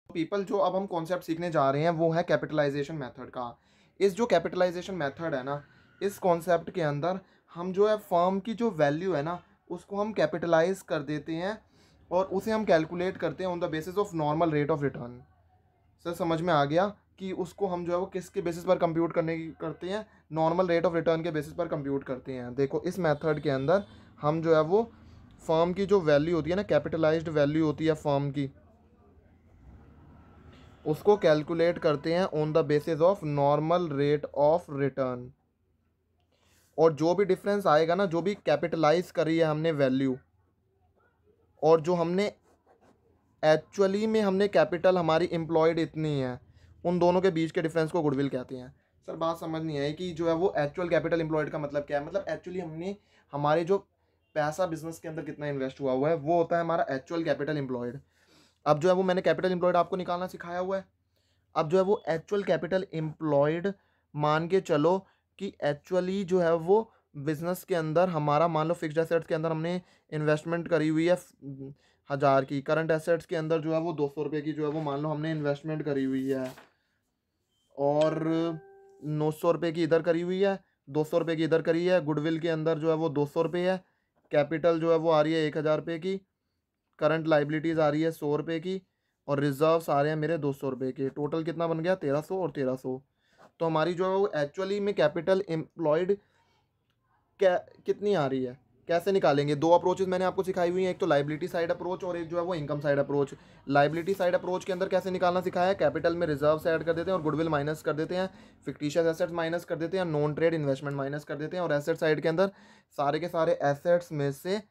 People जो अब हम कॉन्सेप्ट सीखने जा रहे हैं वो है कैपिटलाइजेशन मेथड का। इस जो कैपिटलाइजेशन मेथड है ना, इस कॉन्सेप्ट के अंदर हम जो है फर्म की जो वैल्यू है ना, उसको हम कैपिटलाइज कर देते हैं और उसे हम कैलकुलेट करते हैं on the basis of normal rate of return. Sir समझ में आ गया कि उसको हम जो है वो किसके बेसिस पर कंप्यूट करने की करते हैं, नॉर्मल रेट ऑफ रिटर्न के बेसिस पर कंप्यूट करते हैं। देखो इस मेथड के अंदर हम जो है वो फर्म की जो वैल्यू होती है ना, कैपिटलाइज्ड वैल्यू होती है फर्म की, उसको कैलकुलेट करते हैं on the basis of normal rate of return. और जो भी डिफरेंस आएगा ना, जो भी कैपिटलाइज करी है हमने वैल्यू और जो हमने एक्चुअली में हमने कैपिटल हमारी एम्प्लॉयड इतनी है, उन दोनों के बीच के डिफरेंस को गुडविल कहते हैं। सर बात समझ नहीं आई कि जो है वो एक्चुअल कैपिटल एम्प्लॉयड का मतलब क्या है। मतलब एक्चुअली हमने हमारे जो पैसा बिजनेस के अंदर कितना इन्वेस्ट हुआ हुआ है वो होता है हमारा एक्चुअल कैपिटल एम्प्लॉयड। अब जो है वो मैंने कैपिटल एम्प्लॉयड आपको निकालना सिखाया हुआ है। अब जो है वो एक्चुअल कैपिटल एम्प्लॉयड मान के चलो कि एक्चुअली जो है वो बिजनेस के अंदर हमारा मान लो फिक्स्ड एसेट्स के अंदर हमने इन्वेस्टमेंट करी हुई है 1000 की, करंट एसेट्स के अंदर जो है वो 200 रुपये की जो है वो मान लो हमने इन्वेस्टमेंट करी हुई है, और 900 रुपये की इधर करी हुई है, 200 रुपये की इधर करी है। गुडविल के अंदर जो है वो 200 रुपये है, कैपिटल जो है वो आ रही है 1000 रुपये की, करंट लाइबिलिटीज़ आ रही है 100 रुपये की, और रिजर्व्स आ रहे हैं मेरे 200 रुपये के। टोटल कितना बन गया 1300 और 1300। तो हमारी जो है वो एक्चुअली में कैपिटल एम्प्लॉयड क्या कितनी आ रही है, कैसे निकालेंगे। दो अप्रोचेस मैंने आपको सिखाई हुई हैं, एक तो लाइबिलिटी साइड अप्रोच और एक जो है वो income side approach. Liability side approach के अंदर कैसे निकालना सिखाया है, कैपिटल में रिजर्व्स ऐड कर देते हैं और गुडविल माइनस कर देते हैं, फिक्टिशियस एसेट्स माइनस कर देते हैं, नॉन ट्रेड इन्वेस्टमेंट माइनस कर देते हैं, और एसेट साइड के अंदर सारे के सारे एसेट्स में से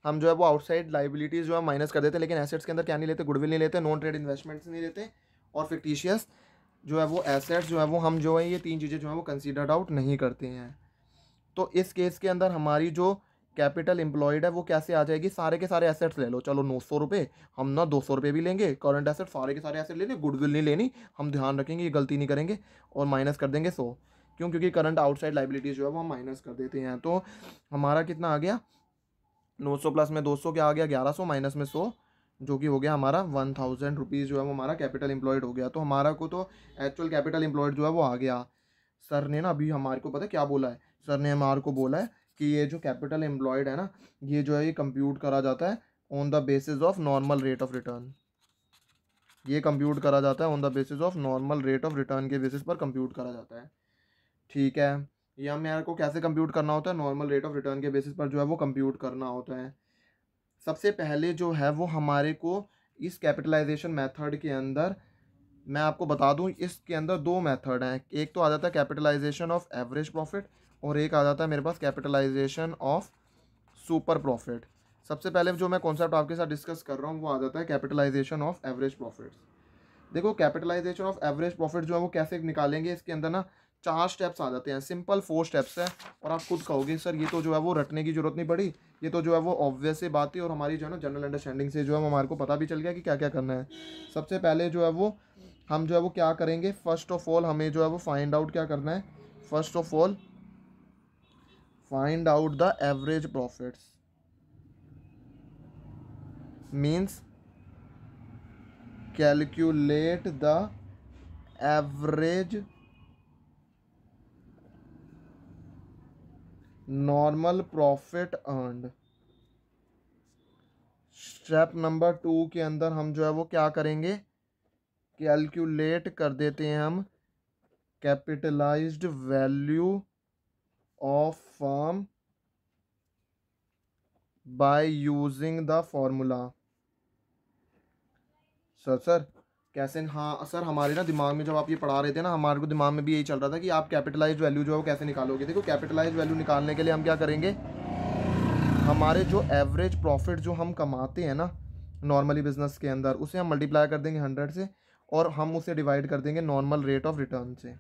हम जो है वो आउटसाइड लाइबिलिटीज़ जो है माइनस कर देते हैं। लेकिन एसेट्स के अंदर क्या नहीं लेते, गुडविल नहीं लेते, नॉन ट्रेड इन्वेस्टमेंट्स नहीं लेते, और फिक्टिशियस जो है वो एसेट्स जो है वो हम जो है ये तीन चीज़ें जो है वो कंसीडर्ड आउट नहीं करते हैं। तो इस केस के अंदर हमारी जो कैपिटल एम्प्लॉयड है वो कैसे आ जाएगी, सारे के सारे एसेट्स ले लो, चलो 900 रुपये, हम ना 200 रुपये भी लेंगे, करंट एसेट सारे के सारे एसेट लेंगे, गुडविल नहीं लेनी, हम ध्यान रखेंगे ये गलती नहीं करेंगे, और माइनस कर देंगे 100। क्यों, क्योंकि करंट आउटसाइड लाइबिलिटीज जो है वो हम माइनस कर देते हैं। तो हमारा कितना आ गया, 900 प्लस में 200 क्या आ गया 1100, माइनस में 100, जो कि हो गया हमारा 1000 रुपीज़ जो है वो हमारा कैपिटल एम्प्लॉयड हो गया। तो हमारा को तो एक्चुअल कैपिटल एम्प्लॉयड जो है वो आ गया। सर ने ना अभी हमारे को पता है क्या बोला है, सर ने हमारे को बोला है कि ये जो कैपिटल एम्प्लॉयड है ना, ये जो है ये कंप्यूट करा जाता है on the basis of normal rate of return. ये कंप्यूट करा जाता है on the basis of normal rate of return के बेसिस पर कंप्यूट करा जाता है। ठीक है, ये हम यार को कैसे कंप्यूट करना होता है, नॉर्मल रेट ऑफ रिटर्न के बेसिस पर जो है वो कंप्यूट करना होता है। सबसे पहले जो है वो हमारे को इस कैपिटलाइजेशन मेथड के अंदर मैं आपको बता दूं, इसके अंदर दो मेथड हैं। एक तो आ जाता है कैपिटलाइजेशन ऑफ एवरेज प्रॉफिट, और एक आ जाता है मेरे पास कैपिटलाइजेशन ऑफ सुपर प्रॉफिट। सबसे पहले जो मैं कॉन्सेप्ट आपके साथ डिस्कस कर रहा हूँ वो आ जाता है कैपिटलाइजेशन ऑफ एवरेज प्रॉफिट्स। देखो कैपिटलाइजेशन ऑफ एवरेज प्रॉफिट जो है वो कैसे निकालेंगे, इसके अंदर ना 4 स्टेप्स आ जाते हैं, सिंपल 4 स्टेप्स है। और आप खुद कहोगे सर ये तो जो है वो रटने की जरूरत नहीं पड़ी, ये तो जो है वो ऑब्वियस सी बात थी, और हमारी जो है ना जनरल अंडरस्टैंडिंग से जो है वो हमारे को पता भी चल गया कि क्या क्या करना है। सबसे पहले जो है वो हम जो है वो क्या करेंगे, फर्स्ट ऑफ ऑल हमें जो है वो फाइंड आउट क्या करना है, first of all find out the average profits, means calculate the average normal profit earned. Step number 2 के अंदर हम जो है वो क्या करेंगे, कैलकुलेट कर देते हैं हम capitalised value of firm by using the formula. Sir कैसे, हाँ सर हमारे ना दिमाग में जब आप ये पढ़ा रहे थे ना, हमारे को दिमाग में भी यही चल रहा था कि आप कैपिटलाइज्ड वैल्यू जो है वो कैसे निकालोगे। देखो कैपिटलाइज्ड वैल्यू निकालने के लिए हम क्या करेंगे, हमारे जो एवरेज प्रॉफिट जो हम कमाते हैं ना नॉर्मली बिजनेस के अंदर, उसे हम मल्टीप्लाई कर देंगे 100 से, और हम उसे डिवाइड कर देंगे नॉर्मल रेट ऑफ रिटर्न से।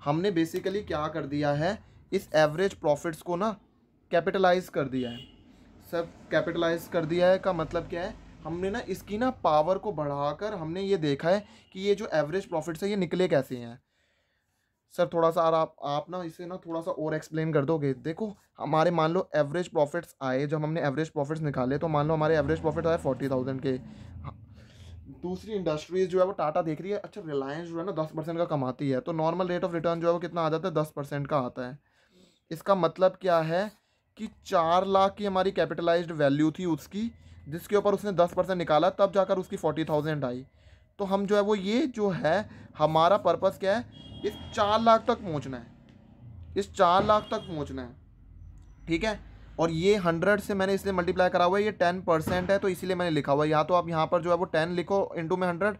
हमने बेसिकली क्या कर दिया है, इस एवरेज प्रॉफिट्स को ना कैपिटलाइज कर दिया है। सब कैपिटलाइज कर दिया है का मतलब क्या है, हमने ना इसकी ना पावर को बढ़ाकर हमने ये देखा है कि ये जो एवरेज प्रॉफिट्स है ये निकले कैसे हैं। सर थोड़ा सा आप ना इसे ना थोड़ा सा और एक्सप्लेन कर दोगे। देखो हमारे मान लो एवरेज प्रॉफिट्स आए, जब हमने एवरेज प्रॉफिट्स निकाले तो मान लो हमारे एवरेज प्रॉफिट आए 40,000 के। दूसरी इंडस्ट्रीज जो है वो टाटा देख रही है, अच्छा रिलायंस जो है ना 10% का कमाती है, तो नॉर्मल रेट ऑफ रिटर्न जो है वो कितना आ जाता है, 10% का आता है। इसका मतलब क्या है कि 4 लाख की हमारी कैपिटलाइज्ड वैल्यू थी उसकी, जिसके ऊपर उसने 10% निकाला, तब जाकर उसकी 40,000 आई। तो हम जो है वो, ये जो है हमारा पर्पस क्या है, इस 4 लाख तक पहुंचना है, इस 4 लाख तक पहुंचना है, ठीक है। और ये 100 से मैंने इसलिए मल्टीप्लाई करा हुआ है, ये 10% है तो इसीलिए मैंने लिखा हुआ है। या तो आप यहाँ पर जो है वो 10 लिखो इंटू में 100,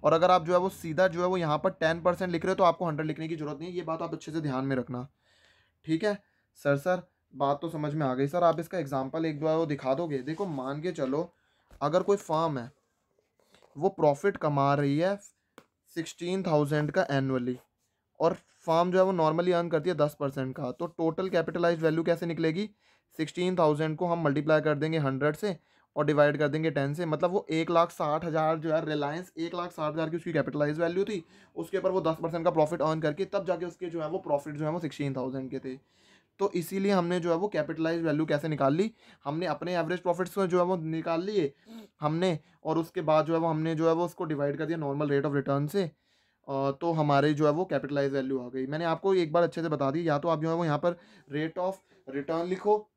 और अगर आप जो है वो सीधा जो है वो यहाँ पर 10% लिख रहे हो तो आपको 100 लिखने की जरूरत नहीं है। ये बात आप अच्छे से ध्यान में रखना, ठीक है। सर बात तो समझ में आ गई सर। आप इसका एग्जाम्पल एक दो है वो दिखा दोगे? देखो मान के चलो, अगर कोई फर्म है वो प्रॉफिट कमा रही है 16,000 का एनुअली, और फर्म जो है वो नॉर्मली अर्न करती है 10% का, तो टोटल कैपिटलाइज वैल्यू कैसे निकलेगी? 16,000 को हम मल्टीप्लाई कर देंगे 100 से और डिवाइड कर देंगे 10 से, मतलब वो 1,60,000 जो है, रिलायंस 1,60,000 की उसकी कैपिटलाइज वैल्यू थी, उसके ऊपर वो 10% का प्रॉफिट अर्न करके तब जाके उसके जो है वो प्रॉफिट जो है वो 16,000 के थे। तो इसीलिए हमने जो है वो कैपिटलाइज वैल्यू कैसे निकाल ली, हमने अपने एवरेज प्रॉफिट्स जो है वो निकाल लिए हमने, और उसके बाद जो है वो हमने जो है वो उसको डिवाइड कर दिया नॉर्मल रेट ऑफ रिटर्न से, तो हमारे जो है वो कैपिटलाइज वैल्यू आ गई। मैंने आपको एक बार अच्छे से बता दी, या तो आप जो है वो यहाँ पर रेट ऑफ रिटर्न लिखो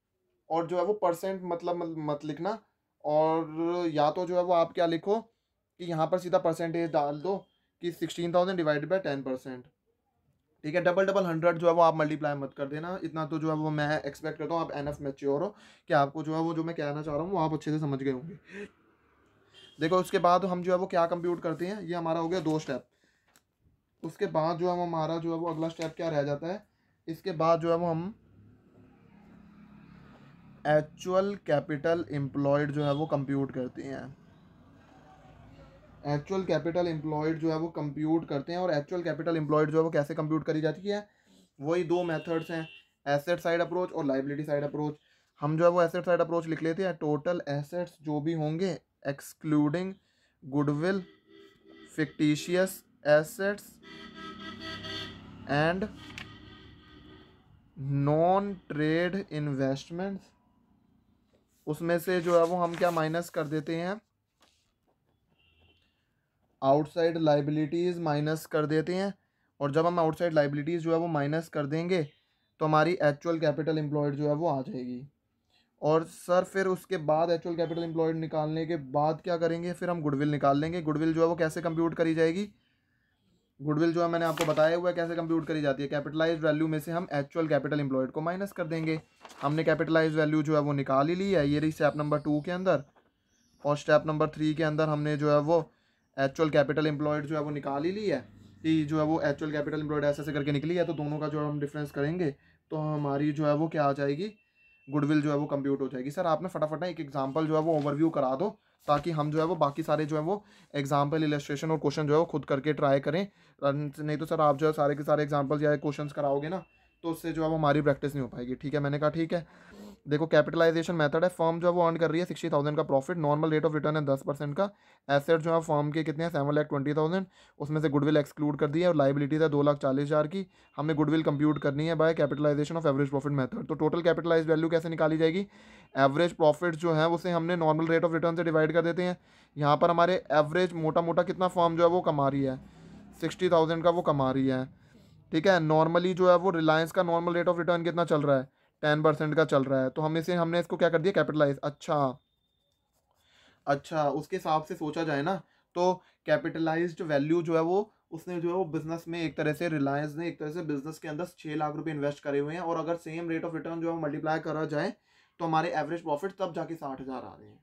और जो है वो परसेंट मतलब मत लिखना, और या तो जो है वो आप क्या लिखो कि यहाँ पर सीधा परसेंटेज डाल दो कि 16,000 डिवाइडेड बाई 10%, ठीक है। डबल डबल 100 जो है वो आप मल्टीप्लाई मत कर देना, इतना तो जो है वो मैं एक्सपेक्ट करता हूँ आप एनएफ मैच्योर हो कि आपको जो है वो जो मैं कहना चाह रहा हूँ वो आप अच्छे से समझ गए होंगे। देखो उसके बाद हम जो है वो क्या कंप्यूट करते हैं, ये हमारा हो गया 2 स्टेप। उसके बाद जो है वो हमारा जो है वो अगला स्टेप क्या रह जाता है, इसके बाद जो है वो हम एक्चुअल कैपिटल एम्प्लॉयड जो है वो कंप्यूट करते हैं। एक्चुअल कैपिटल एम्प्लॉयड जो है वो कंप्यूट करते हैं, और एक्चुअल कैपिटल एम्प्लॉयड जो है वो कैसे कंप्यूट करी जाती है, वही 2 मेथड्स हैं, एसेट साइड अप्रोच और लाइबिलिटी साइड अप्रोच। हम जो है वो एसेट साइड अप्रोच लिख लेते हैं, टोटल एसेट्स जो भी होंगे excluding goodwill, fictitious assets and non trade investments, उसमें से जो है वो हम क्या माइनस कर देते हैं, आउटसाइड लाइबिलिटीज़ माइनस कर देते हैं। और जब हम आउटसाइड लाइबिलिटीज़ जो है वो माइनस कर देंगे तो हमारी एक्चुअल कैपिटल एम्प्लॉयड जो है वो आ जाएगी। और सर फिर उसके बाद एक्चुअल कैपिटल एम्प्लॉयड निकालने के बाद क्या करेंगे, फिर हम गुडविल निकाल लेंगे। गुडविल जो है वो कैसे कंप्यूट करी जाएगी, गुडविल जो है मैंने आपको बताया हुआ है कैसे कंप्यूट करी जाती है, कैपिटलाइज वैल्यू में से हम एक्चुअल कैपिटल एम्प्लॉयड को माइनस कर देंगे। हमने कैपिटलाइज वैल्यू जो है वो निकाल ही ली है, ये रही स्टेप नंबर 2 के अंदर। और स्टेप नंबर 3 के अंदर हमने जो है वो एक्चुअल कैपिटल एम्प्लॉयड जो है वो निकाल ही ली है, कि जो है वो एक्चुअल कैपिटल एम्प्लॉयड ऐसे ऐसे करके निकली है, तो दोनों का जो हम डिफरेंस करेंगे तो हमारी जो है वो क्या आ जाएगी, गुडविल जो है वो कंप्यूट हो जाएगी। सर आपने फटाफट ना एक एग्जांपल जो है वो ओवरव्यू करा दो, ताकि हम जो है वो बाकी सारे जो है वो एग्जांपल, इलस्ट्रेशन और क्वेश्चन जो है वो खुद करके ट्राई करें। नहीं तो सर आप जो है सारे के सारे एग्जांपल या क्वेश्चंस कराओगे ना, तो उससे जो है वो हमारी प्रैक्टिस नहीं हो पाएगी, ठीक है। मैंने कहा ठीक है। देखो कैपिटलाइजेशन मेथड है, फर्म जो है वो अर्न कर रही है 60,000 का profit, normal rate of return है 10% का। एसेट जो है फर्म के कितने हैं, 7,20,000, उसमें से गुडविल एक्सक्लूड कर दी है, और लाइबिलिटीज है 2,40,000 की। हमें गुडविल कंप्यूट करनी है by capitalisation of average profit method. तो टोटल कैपिटलाइज वैल्यू कैसे निकाली जाएगी, एवरेज प्रॉफिट जो है उसे हमने नॉर्मल रेट ऑफ रिटर्न से डिवाइड कर देते हैं। यहाँ पर हमारे एवरेज मोटा मोटा कितना फर्म जो है वो कमा रही है, 60,000 का वो कमा रही है, ठीक है। नॉर्मली जो है वो रिलायंस का नॉर्मल रेट ऑफ रिटर्न कितना चल रहा है, 10% का चल रहा है, तो हमने इसको क्या कर दिया, कैपिटलाइज। अच्छा उसके हिसाब से सोचा जाए ना, तो कैपिटलाइज्ड वैल्यू जो है वो उसने जो है वो बिजनेस में एक तरह से, रिलायंस ने एक तरह से बिजनेस के अंदर 6 लाख रुपए इन्वेस्ट करे हुए हैं, और अगर सेम रेट ऑफ रिटर्न जो है मल्टीप्लाई करा जाए तो हमारे एवरेज प्रॉफिट तब जाके 60,000 आ रहे हैं।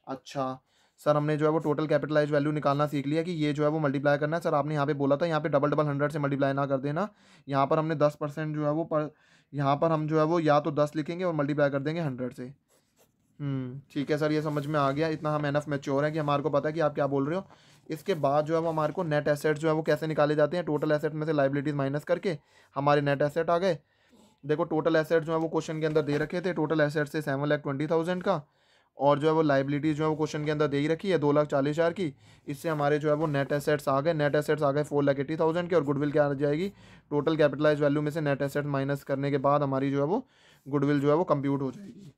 अच्छा सर हमने जो है वो टोटल कैपिटलाइज वैल्यू निकालना सीख लिया कि ये जो है वो मल्टीप्लाई करना है। सर आपने यहाँ पे बोला था यहाँ पे डबल डबल 100 से मल्टीप्लाई ना कर देना, यहाँ पर हमने 10% जो है वो यहाँ पर हम जो है वो या तो 10 लिखेंगे और मल्टीप्लाई कर देंगे 100 से। ठीक है सर, ये समझ में आ गया, इतना हम एनफ मैच्योर हैं कि हमारे को पता है कि आप क्या बोल रहे हो। इसके बाद जो है वो हमारे को नेट एसेट जो है वो कैसे निकाले जाते हैं, टोटल एसेट में से लाइबिलिटीज माइनस करके हमारे नेट एसेट आ गए। देखो टोटल एसेट जो है वो क्वेश्चन के अंदर दे रखे थे, टोटल एसेट से 7,20,000 का, और जो है वो लाइबिलिटीज जो है वो क्वेश्चन के अंदर दे ही रखी है 2,40,000 की। इससे हमारे जो है वो नेट एसेट्स आ गए, नेट एसेट्स आ गए 4,80,000 के, और गुडविल क्या आ जाएगी, टोटल कैपिटलाइज वैल्यू में से नेट एसेट माइनस करने के बाद हमारी जो है वो गुडविल जो है वो कंप्यूट हो जाएगी,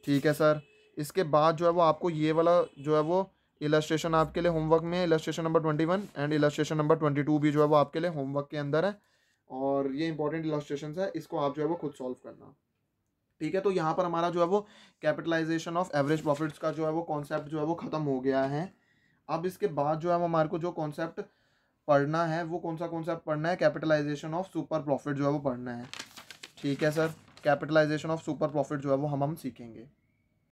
ठीक है सर। इसके बाद जो है वो आपको ये वाला जो है वो इलस्ट्रेशन आपके लिए होमवर्क में है, illustration number 21 and illustration number 22 भी जो है वो आपके लिए होमवर्क के अंदर है। और ये इंपॉर्टेंट इलस्ट्रेशन है, इसको आप जो है वो खुद सॉल्व करना। ठीक है, तो यहाँ पर हमारा जो है वो कैपिटलाइजेशन ऑफ एवरेज प्रॉफिट्स का जो है वो कॉन्सेप्ट जो है वो ख़त्म हो गया है। अब इसके बाद जो है वो हमारे को जो कॉन्सेप्ट पढ़ना है वो कौन सा कॉन्सेप्ट पढ़ना है, कैपिटलाइजेशन ऑफ सुपर प्रॉफिट जो है वो पढ़ना है। ठीक है sir, capitalisation of super profit जो है वो हम सीखेंगे।